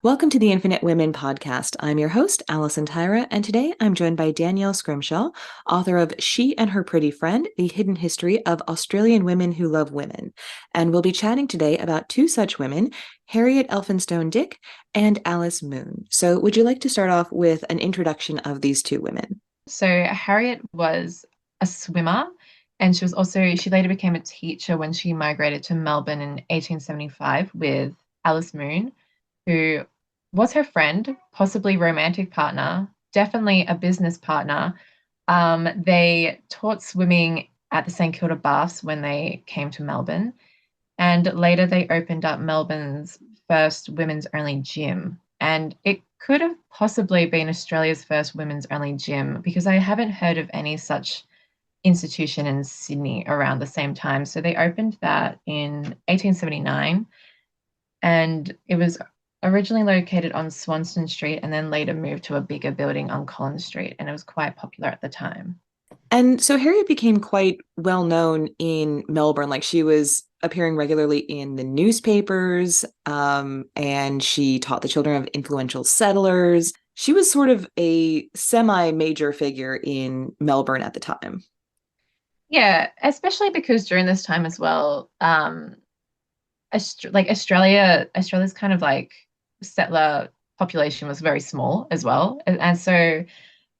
Welcome to the Infinite Women podcast. I'm your host, Alison Tyra, and today I'm joined by Danielle Scrimshaw, author of She and Her Pretty Friend, The Hidden History of Australian Women Who Love Women. And we'll be chatting today about two such women, Harriet Elphinstone Dick and Alice Moon. So would you like to start off with an introduction of these two women? So Harriet was a swimmer, and she later became a teacher when she migrated to Melbourne in 1875 with Alice Moon, who was her friend, possibly romantic partner, definitely a business partner. They taught swimming at the St Kilda Baths when they came to Melbourne, and later they opened up Melbourne's first women's only gym. And it could have possibly been Australia's first women's only gym because I haven't heard of any such institution in Sydney around the same time. So they opened that in 1879, and it was originally located on Swanston Street and then later moved to a bigger building on Collins Street. And it was quite popular at the time. And so Harriet became quite well known in Melbourne. Like she was appearing regularly in the newspapers, and she taught the children of influential settlers. She was sort of a semi-major figure in Melbourne at the time. Yeah, especially because during this time as well, Australia's kind of like settler population was very small as well, and so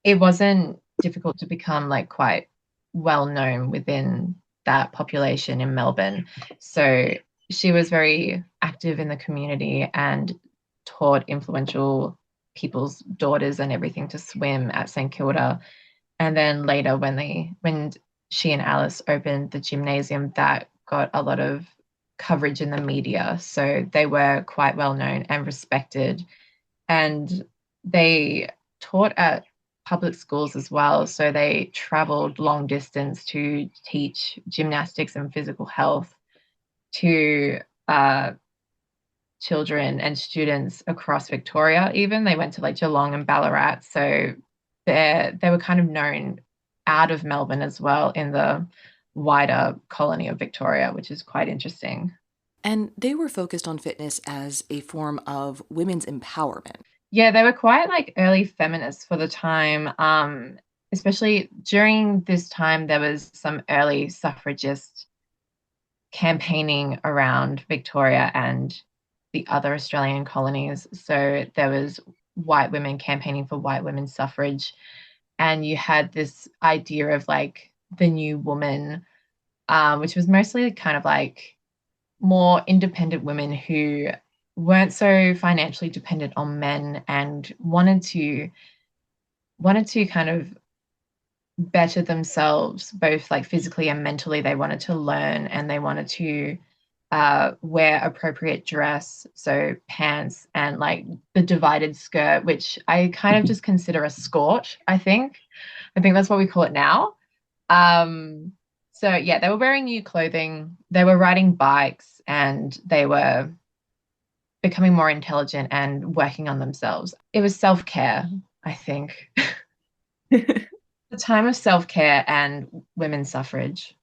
it wasn't difficult to become like quite well known within that population in Melbourne. So she was very active in the community and taught influential people's daughters and everything to swim at St Kilda. And then later when she and Alice opened the gymnasium, that got a lot of coverage in the media. So they were quite well known and respected. And they taught at public schools as well. So they traveled long distance to teach gymnastics and physical health to children and students across Victoria. Even they went to like Geelong and Ballarat. So they were kind of known out of Melbourne as well in the wider colony of Victoria, which is quite interesting. And they were focused on fitness as a form of women's empowerment. Yeah, they were quite like early feminists for the time. Especially during this time, there was some early suffragist campaigning around Victoria and the other Australian colonies. So there was white women campaigning for white women's suffrage, and you had this idea of like the new woman, which was mostly kind of like more independent women who weren't so financially dependent on men and wanted to kind of better themselves both like physically and mentally. They wanted to learn and they wanted to wear appropriate dress, so pants and like the divided skirt, which I kind of just consider a skirt. I think that's what we call it now. So yeah, they were wearing new clothing, they were riding bikes, and they were becoming more intelligent and working on themselves. It was self-care, I think. The time of self-care and women's suffrage.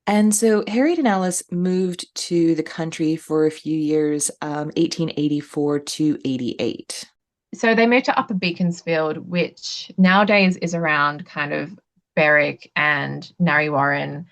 And so Harriet and Alice moved to the country for a few years, 1884 to 88. So they moved to Upper Beaconsfield, which nowadays is around kind of Berwick and Narre Warren.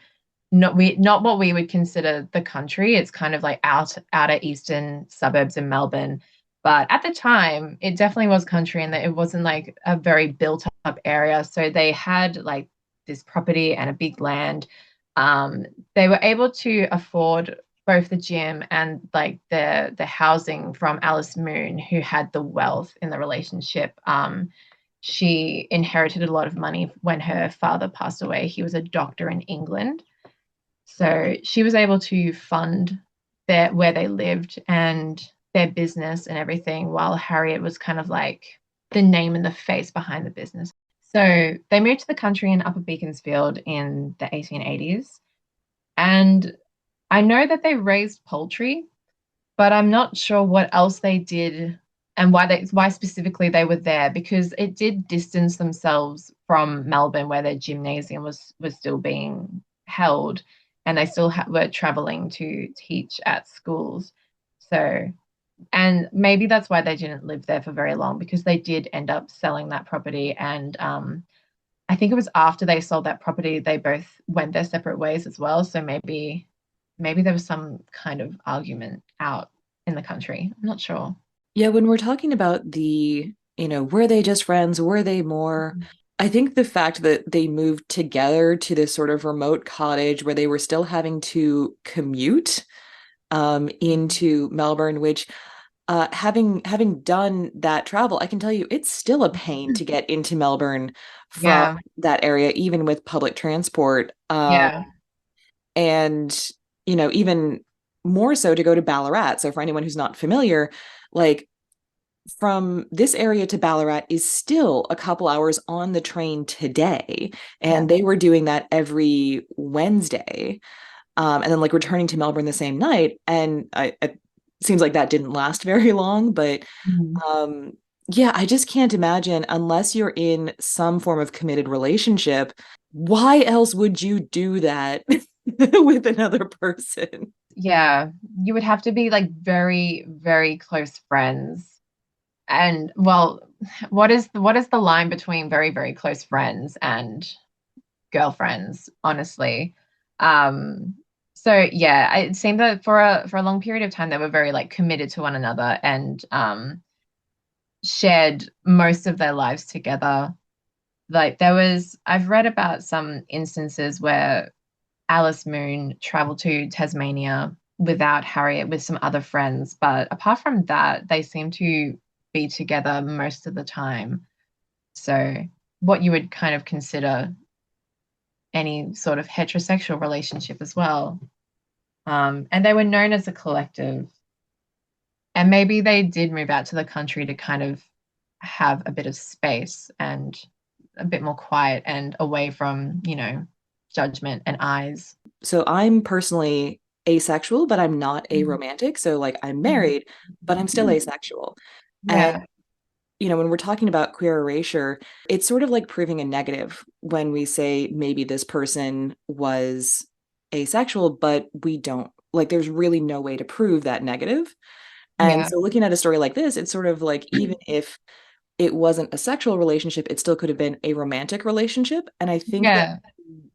Not what we would consider the country. It's kind of like outer eastern suburbs in Melbourne. But at the time, it definitely was country and that it wasn't like a very built up area. So they had like this property and a big land. They were able to afford both the gym and like the housing from Alice Moon, who had the wealth in the relationship. She inherited a lot of money when her father passed away. He was a doctor in England, so she was able to fund where they lived and their business and everything, while Harriet was kind of like the name and the face behind the business. So they moved to the country in Upper Beaconsfield in the 1880s. And I know that they raised poultry, but I'm not sure what else they did and why specifically they were there, because it did distance themselves from Melbourne where their gymnasium was still being held, and they still were traveling to teach at schools. So And maybe that's why they didn't live there for very long, because they did end up selling that property. And I think it was after they sold that property, they both went their separate ways as well. So maybe there was some kind of argument out in the country. I'm not sure. Yeah, when we're talking about were they just friends? Were they more? I think the fact that they moved together to this sort of remote cottage where they were still having to commute into Melbourne, which having done that travel, I can tell you it's still a pain to get into Melbourne from Yeah, that area, even with public transport. yeah, And even more so to go to Ballarat. So for anyone who's not familiar, like from this area to Ballarat is still a couple hours on the train today. yeah. And they were doing that every Wednesday. And then like returning to Melbourne the same night. And it seems like that didn't last very long, but Mhm. um, yeah, I just can't imagine unless you're in some form of committed relationship, why else would you do that with another person? Yeah, you would have to be like very, very close friends. And well, what is the line between very, very close friends and girlfriends, honestly? Um, so yeah, it seemed that for a long period of time they were very like committed to one another and shared most of their lives together. Like I've read about some instances where Alice Moon traveled to Tasmania without Harriet with some other friends, but apart from that, they seem to be together most of the time. So, what you would kind of consider any sort of heterosexual relationship as well. And they were known as a collective. And maybe they did move out to the country to kind of have a bit of space and a bit more quiet and away from, judgment and eyes. So I'm personally asexual, but I'm not Mhm. aromantic. So like I'm married, but I'm still asexual. And Yeah, when we're talking about queer erasure, it's sort of like proving a negative when we say maybe this person was asexual, but we don't. Like, there's really no way to prove that negative. And yeah, so, looking at a story like this, it's sort of like even if it wasn't a sexual relationship, it still could have been a romantic relationship. And I think that yeah.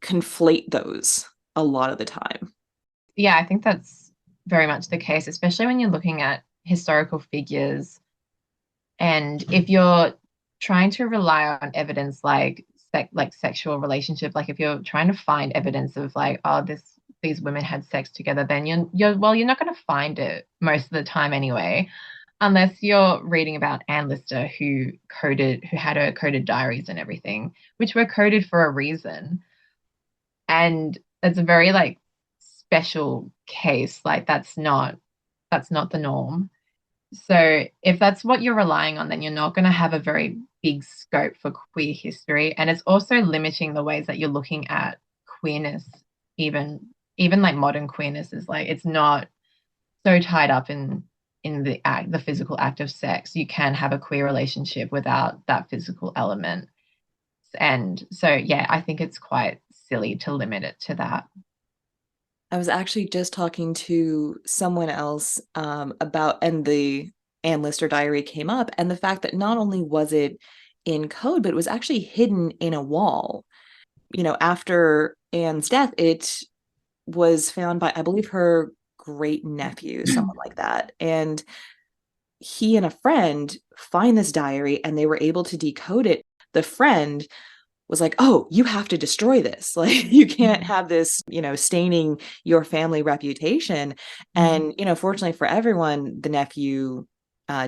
conflate those a lot of the time. Yeah, I think that's very much the case, especially when you're looking at historical figures. And if you're trying to rely on evidence like sexual relationship, like if you're trying to find evidence of like, oh, these women had sex together, then you're not going to find it most of the time anyway, unless you're reading about Anne Lister who had her coded diaries and everything, which were coded for a reason. And it's a very like special case. Like that's not the norm. So if that's what you're relying on, then you're not going to have a very big scope for queer history. And it's also limiting the ways that you're looking at queerness, even like modern queerness is like it's not so tied up in the physical act of sex. You can have a queer relationship without that physical element. And so yeah, I think it's quite silly to limit it to that. I was actually just talking to someone else about, and the Anne Lister diary came up, and the fact that not only was it in code, but it was actually hidden in a wall. After Anne's death, it was found by, I believe, her great nephew, someone like that. And he and a friend find this diary and they were able to decode it. The friend was like, "Oh, you have to destroy this. Like, you can't have this, staining your family reputation." Mhm. And, fortunately for everyone, the nephew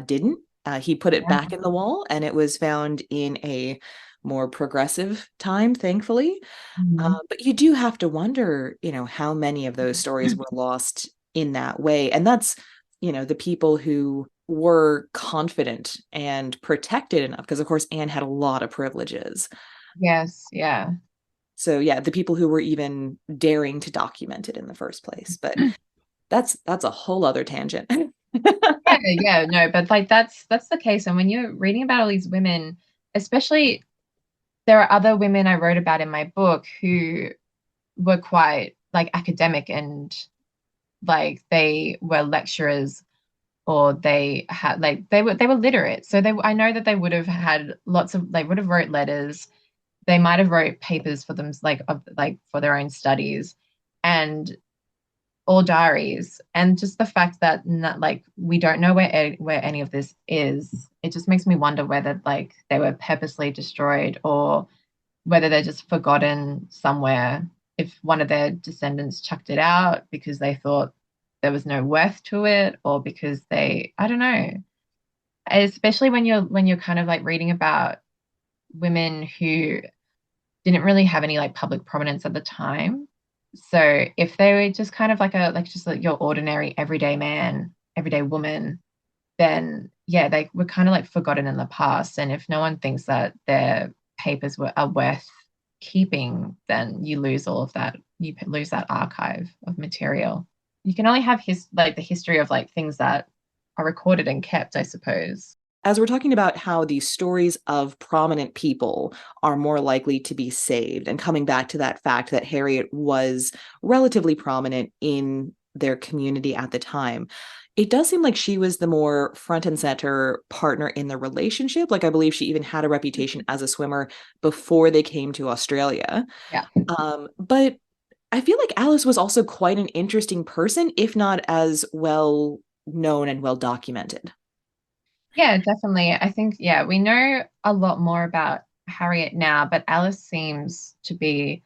didn't. He put it back in the wall and it was found in a more progressive time, thankfully. Mhm. But you do have to wonder, how many of those stories were lost in that way. And that's, the people who were confident and protected enough, because of course Anne had a lot of privileges. Yes, yeah. So yeah, the people who were even daring to document it in the first place. But that's a whole other tangent. Yeah, yeah, no, but like that's the case. And when you're reading about all these women, especially there are other women I wrote about in my book who were quite like academic and like they were lecturers or they had like they were literate. So I know that they would have had lots of they would have wrote letters. They might have wrote papers for them like for their own studies and or diaries. And just the fact that not, like we don't know where any of this is, it just makes me wonder whether like they were purposely destroyed or whether they're just forgotten somewhere. If one of their descendants chucked it out because they thought there was no worth to it, or because I don't know. Especially when you're kind of like reading about women who didn't really have any like public prominence at the time. So if they were just kind of like just like your ordinary everyday man, everyday woman, then yeah, they were kind of like forgotten in the past. And if no one thinks that their are worth keeping, then you lose all of that. You lose that archive of material. You can only have the history of like things that are recorded and kept, I suppose. As we're talking about how the stories of prominent people are more likely to be saved, and coming back to that fact that Harriet was relatively prominent in their community at the time, it does seem like she was the more front and center partner in the relationship. Like, I believe she even had a reputation as a swimmer before they came to Australia. Yeah. But I feel like Alice was also quite an interesting person, if not as well known and well documented. Yeah, definitely. I think, yeah, we know a lot more about Harriet now, but Alice seems to be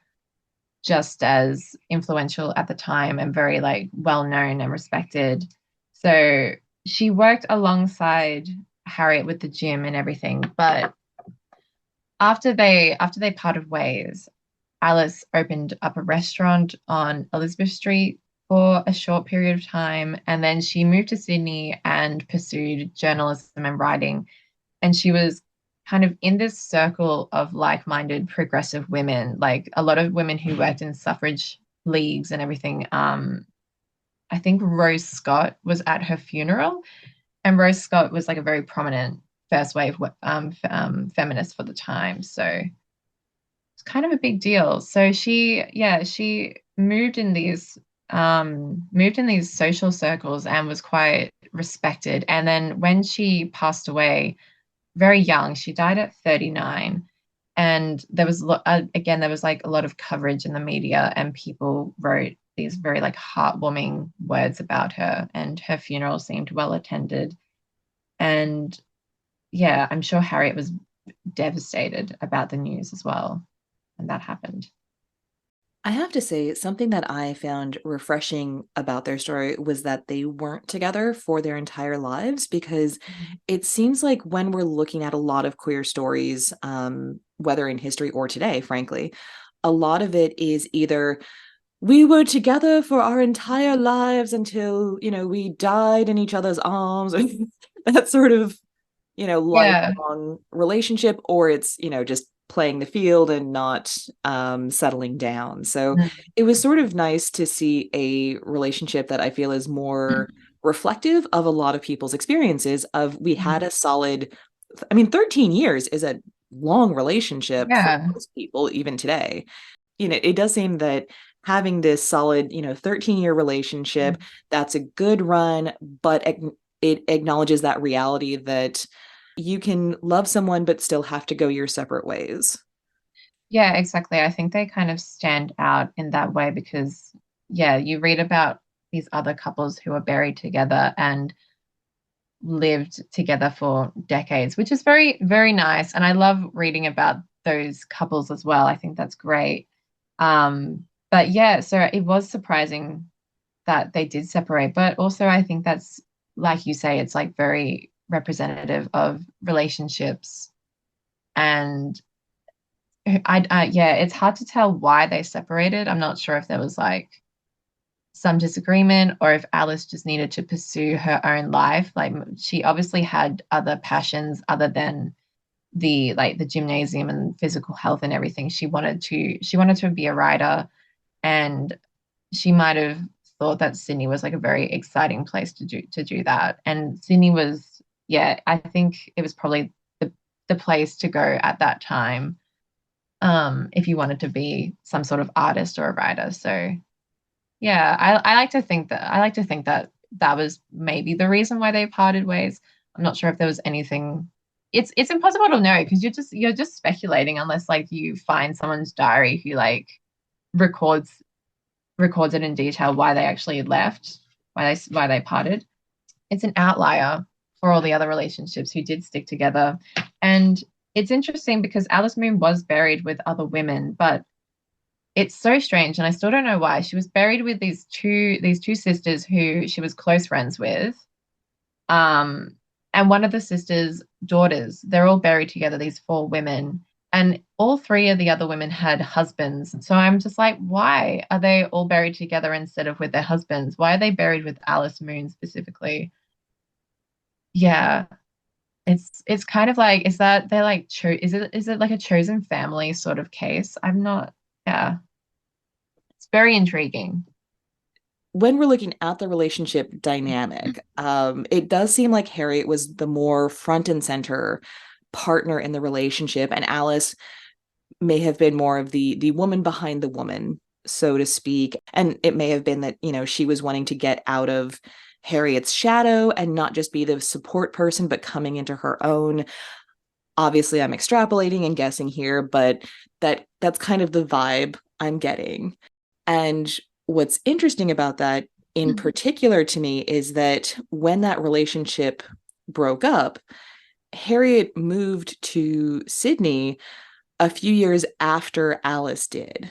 just as influential at the time and very like well known and respected. So she worked alongside Harriet with the gym and everything, but after they parted ways, Alice opened up a restaurant on Elizabeth Street for a short period of time, and then she moved to Sydney and pursued journalism and writing. And she was kind of in this circle of like-minded progressive women, like a lot of women who worked in suffrage leagues and everything. I think Rose Scott was at her funeral, and Rose Scott was like a very prominent first wave feminist for the time. So it's kind of a big deal. So she moved in these social circles and was quite respected. And then when she passed away very young, she died at 39. And again, there was like a lot of coverage in the media, and people wrote these very like heartwarming words about her, and her funeral seemed well attended. And yeah, I'm sure Harriet was devastated about the news as well. And that happened. I have to say, something that I found refreshing about their story was that they weren't together for their entire lives, because it seems like when we're looking at a lot of queer stories, whether in history or today, frankly, a lot of it is either we were together for our entire lives until, we died in each other's arms, or that sort of, Yeah. lifelong relationship, or it's, just playing the field and not settling down. So Mm. it was sort of nice to see a relationship that I feel is more reflective of a lot of people's experiences of we had a solid, I mean, 13 years is a long relationship for Yeah. most people, even today. It does seem that having this solid, 13-year relationship, that's a good run, but it acknowledges that reality that you can love someone but still have to go your separate ways. Yeah, exactly. I think they kind of stand out in that way because, yeah, you read about these other couples who are buried together and lived together for decades, which is very, very nice. And I love reading about those couples as well. I think that's great. But yeah, so it was surprising that they did separate, but also I think that's, like you say, it's like very representative of relationships. And yeah, it's hard to tell why they separated. I'm not sure if there was like some disagreement or if Alice just needed to pursue her own life. Like she obviously had other passions other than the gymnasium and physical health and everything. She wanted to be a writer, and she might have thought that Sydney was like a very exciting place to do that. And Sydney was, yeah, I think it was probably the place to go at that time, if you wanted to be some sort of artist or a writer. So yeah, I like to think that that was maybe the reason why they parted ways. I'm not sure if there was anything. It's impossible to know because you're just speculating unless like you find someone's diary who like records records it in detail why they actually left, why they parted. It's an outlier for all the other relationships who did stick together. And it's interesting because Alice Moon was buried with other women, but it's so strange, and I still don't know why. She was buried with these two sisters who she was close friends with. Um, and one of the sisters' daughters, they're all buried together, these four women. And all three of the other women had husbands. So I'm just like, why are they all buried together instead of with their husbands? Why are they buried with Alice Moon specifically? Yeah, it's kind of like, is that they're like is it like a chosen family sort of case? I'm not, yeah. It's very intriguing. When we're looking at the relationship dynamic, it does seem like Harriet was the more front and center partner in the relationship, and Alice may have been more of the woman behind the woman, so to speak. And it may have been that, she was wanting to get out of Harriet's shadow and not just be the support person, but coming into her own. Obviously, I'm extrapolating and guessing here, but that's kind of the vibe I'm getting. And what's interesting about that in particular to me is that when that relationship broke up, Harriet moved to Sydney a few years after Alice did.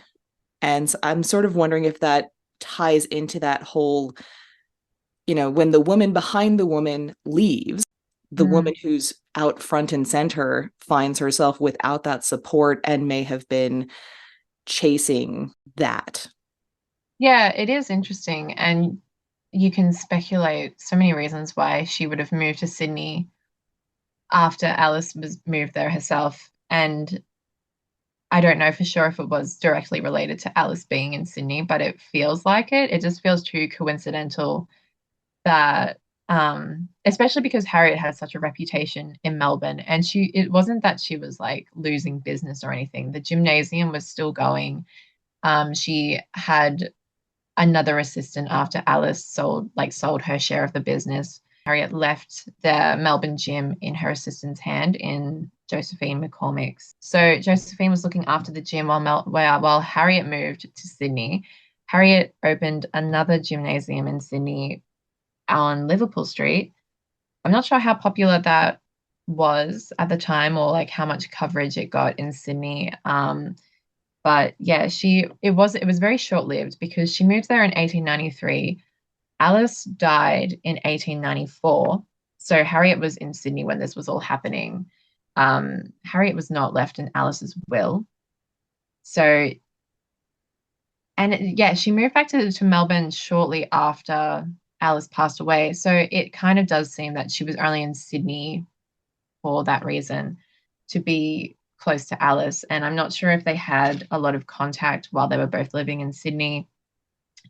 And I'm sort of wondering if that ties into that whole, when the woman behind the woman leaves, the woman Mm. who's out front and center finds herself without that support and may have been chasing that. Yeah, it is interesting. And you can speculate so many reasons why she would have moved to Sydney after Alice was moved there herself. And I don't know for sure if it was directly related to Alice being in Sydney, but it feels like it. It just feels too coincidental that especially because Harriet had such a reputation in Melbourne, and it wasn't that she was like losing business or anything. The gymnasium was still going. She had another assistant after Alice sold her share of the business. Harriet left the Melbourne gym in her assistant's hand in Josephine McCormick's. So Josephine was looking after the gym while Harriet moved to Sydney. Harriet opened another gymnasium in Sydney on Liverpool Street. I'm not sure how popular that was at the time or like how much coverage it got in Sydney. But yeah, it was very short-lived because she moved there in 1893. Alice died in 1894. So Harriet was in Sydney when this was all happening. Harriet was not left in Alice's will. So, yeah, she moved back to Melbourne shortly after Alice passed away. So it kind of does seem that she was only in Sydney for that reason, to be close to Alice. And I'm not sure if they had a lot of contact while they were both living in Sydney.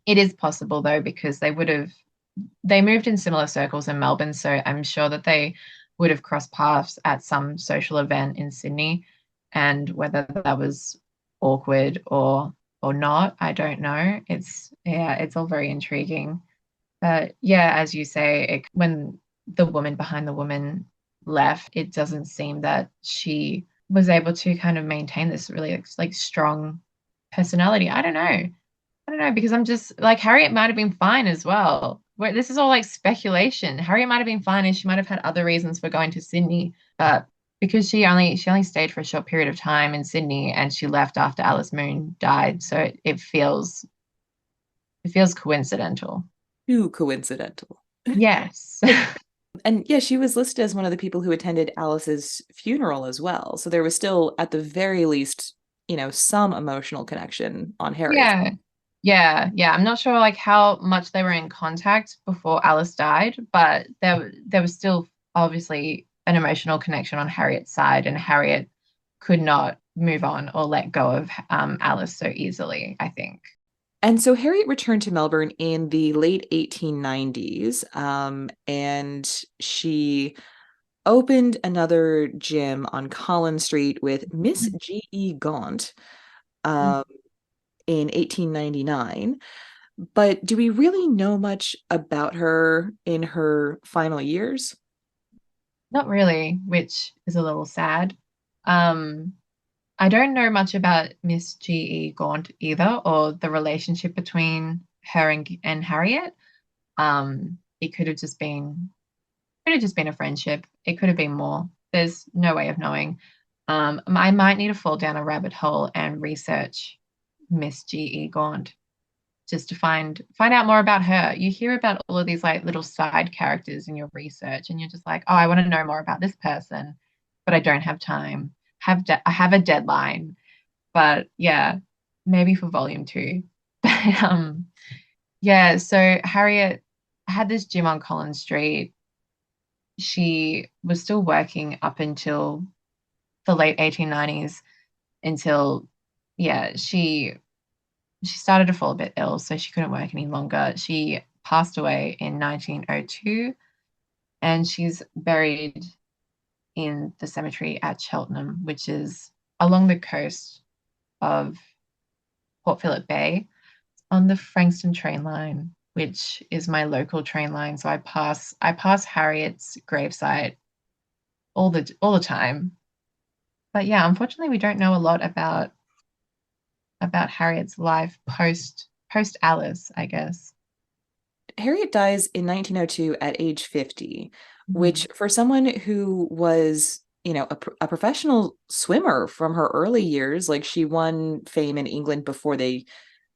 It is possible though, because they moved in similar circles in Melbourne, so I'm sure that they would have crossed paths at some social event in Sydney. And whether that was awkward or not, I don't know. It's all very intriguing. But yeah, as you say, when the woman behind the woman left, it doesn't seem that she was able to kind of maintain this really like strong personality. I don't know because I'm just like Harriet might have been fine as well. This is all like speculation. Harriet might have been fine and she might have had other reasons for going to Sydney, but because she only stayed for a short period of time in Sydney and she left after Alice Moon died, so it feels coincidental. Too coincidental. Yes. And yeah, she was listed as one of the people who attended Alice's funeral as well. So there was still, at the very least, some emotional connection on Harriet's. Yeah. Yeah, yeah. I'm not sure like how much they were in contact before Alice died, but there was still obviously an emotional connection on Harriet's side, and Harriet could not move on or let go of Alice so easily, I think. And so Harriet returned to Melbourne in the late 1890s, and she opened another gym on Collins Street with Miss G.E. Gaunt um, in 1899. But do we really know much about her in her final years? Not really, which is a little sad. Um, I don't know much about Miss G.E. Gaunt either, or the relationship between her and Harriet. It could have just been a friendship. It could have been more. There's no way of knowing. I might need to fall down a rabbit hole and research Miss G.E. Gaunt just to find out more about her. You hear about all of these like little side characters in your research, and you're just like, oh, I want to know more about this person, but I don't have time. I have a deadline, but yeah, maybe for volume 2. But yeah, so Harriet had this gym on Collins Street. She was still working up until the late 1890s until yeah, she started to fall a bit ill, so she couldn't work any longer. She passed away in 1902, and she's buried in the cemetery at Cheltenham, which is along the coast of Port Phillip Bay on the Frankston train line, which is my local train line. So I pass Harriet's gravesite all the time. But yeah, unfortunately, we don't know a lot about Harriet's life post Alice, I guess. Harriet dies in 1902 at age 50, Mhm. which for someone who was, a professional swimmer from her early years, like she won fame in England before they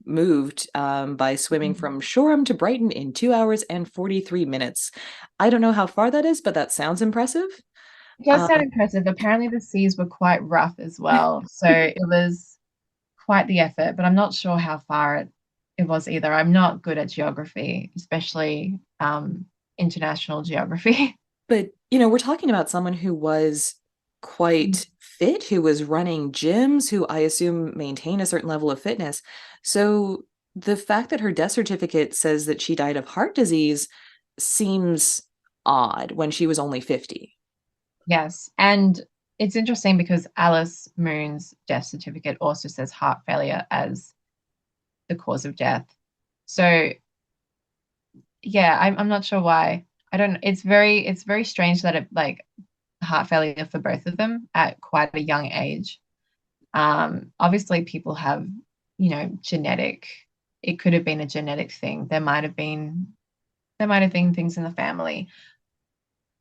moved by swimming Mhm. from Shoreham to Brighton in 2 hours and 43 minutes. I don't know how far that is, but that sounds impressive. It does Um, sound impressive. Apparently, the seas were quite rough as well, so it was quite the effort. But I'm not sure how far it was either. I'm not good at geography, especially international geography. but, we're talking about someone who was quite fit, who was running gyms, who I assume maintain a certain level of fitness. So the fact that her death certificate says that she died of heart disease seems odd when she was only 50. Yes, and it's interesting because Alice Moon's death certificate also says heart failure as the cause of death. So yeah, I'm not sure why. I don't. It's very strange that it like heart failure for both of them at quite a young age. Obviously, people have genetic. It could have been a genetic thing. There might have been things in the family,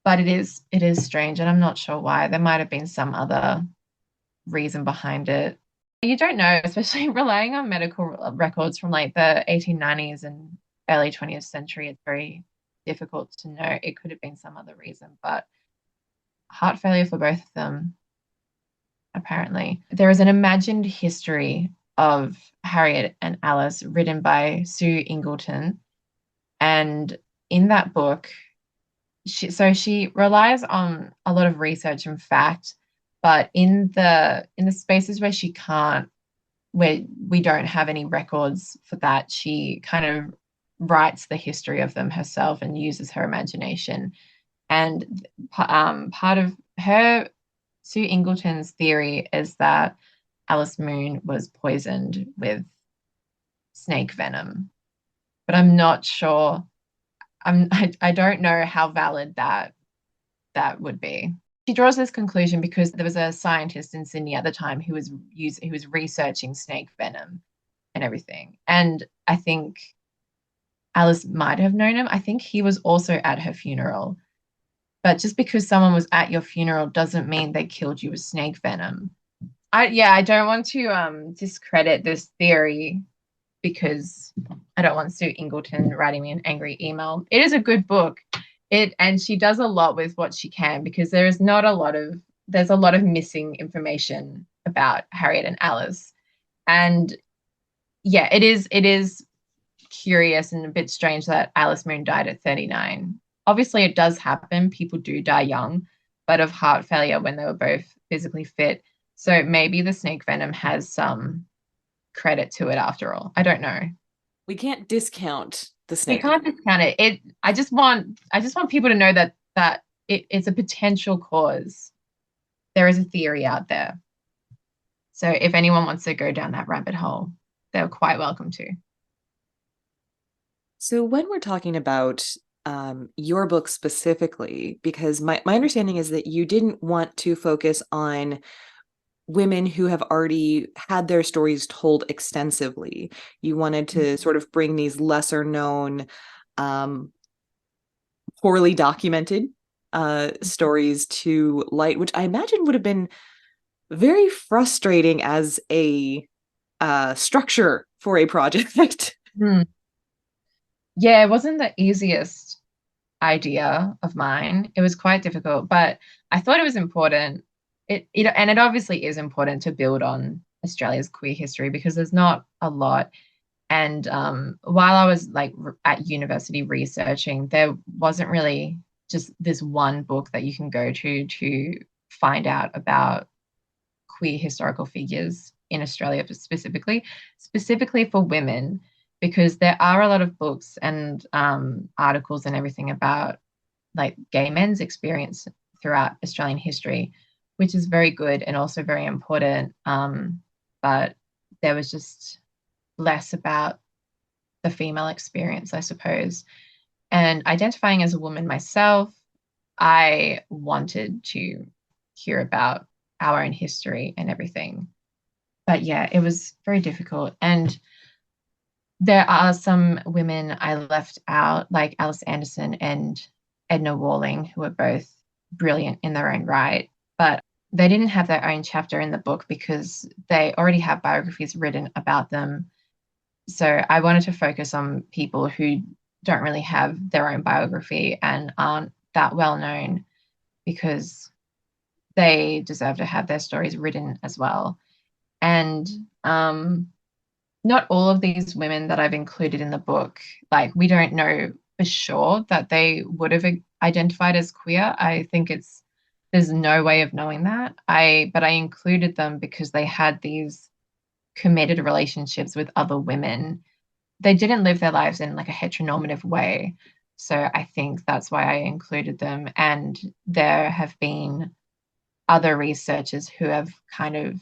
but it is strange, and I'm not sure why. There might have been some other reason behind it. You don't know, especially relying on medical records from like the 1890s and early 20th century. It's very difficult to know. It could have been some other reason, but heart failure for both of them, apparently. There is an imagined history of Harriet and Alice written by Sue Ingleton. And in that book, she relies on a lot of research and fact, but in the spaces where we don't have any records for that, she kind of writes the history of them herself and uses her imagination. And part of her Sue Ingleton's theory is that Alice Moon was poisoned with snake venom, but I'm not sure. I don't know how valid that would be. She draws this conclusion because there was a scientist in Sydney at the time who was researching snake venom and everything. And I think Alice might have known him. I think he was also at her funeral. But just because someone was at your funeral doesn't mean they killed you with snake venom. I don't want to discredit this theory because I don't want Sue Ingleton writing me an angry email. It is a good book. And she does a lot with what she can because there's a lot of missing information about Harriet and Alice. And yeah, it is curious and a bit strange that Alice Moon died at 39. Obviously, it does happen. People do die young, but of heart failure when they were both physically fit. So maybe the snake venom has some credit to it after all. I don't know. We can't discount the We snake. can't discount it. I just want people to know that it's a potential cause. There is a theory out there. So if anyone wants to go down that rabbit hole, they're quite welcome to. So when we're talking about your book specifically, because my understanding is that you didn't want to focus on women who have already had their stories told extensively. You wanted to sort of bring these lesser known, um, poorly documented stories to light, which I imagine would have been very frustrating as a structure for a project. Mm. Yeah, it wasn't the easiest idea of mine. It was quite difficult, but I thought it was important. And it obviously is important to build on Australia's queer history because there's not a lot. And while I was like at university researching, there wasn't really just this one book that you can go to find out about queer historical figures in Australia specifically for women, because there are a lot of books and articles and everything about like gay men's experience throughout Australian history, which is very good and also very important. But there was just less about the female experience, I suppose. And identifying as a woman myself, I wanted to hear about our own history and everything. But yeah, it was very difficult. And there are some women I left out, like Alice Anderson and Edna Walling, who are both brilliant in their own right. But they didn't have their own chapter in the book because they already have biographies written about them. So I wanted to focus on people who don't really have their own biography and aren't that well known because they deserve to have their stories written as well. And not all of these women that I've included in the book, like we don't know for sure that they would have identified as queer. I think there's no way of knowing that. But I included them because they had these committed relationships with other women. They didn't live their lives in like a heteronormative way. So I think that's why I included them. And there have been other researchers who have kind of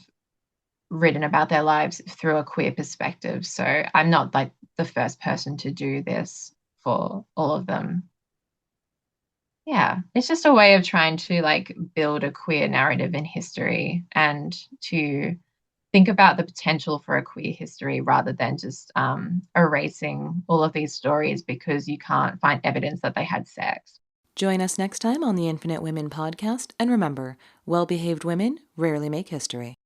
written about their lives through a queer perspective. So I'm not like the first person to do this for all of them. Yeah, it's just a way of trying to like build a queer narrative in history and to think about the potential for a queer history rather than just erasing all of these stories because you can't find evidence that they had sex. Join us next time on the Infinite Women podcast, and remember, well behaved women rarely make history.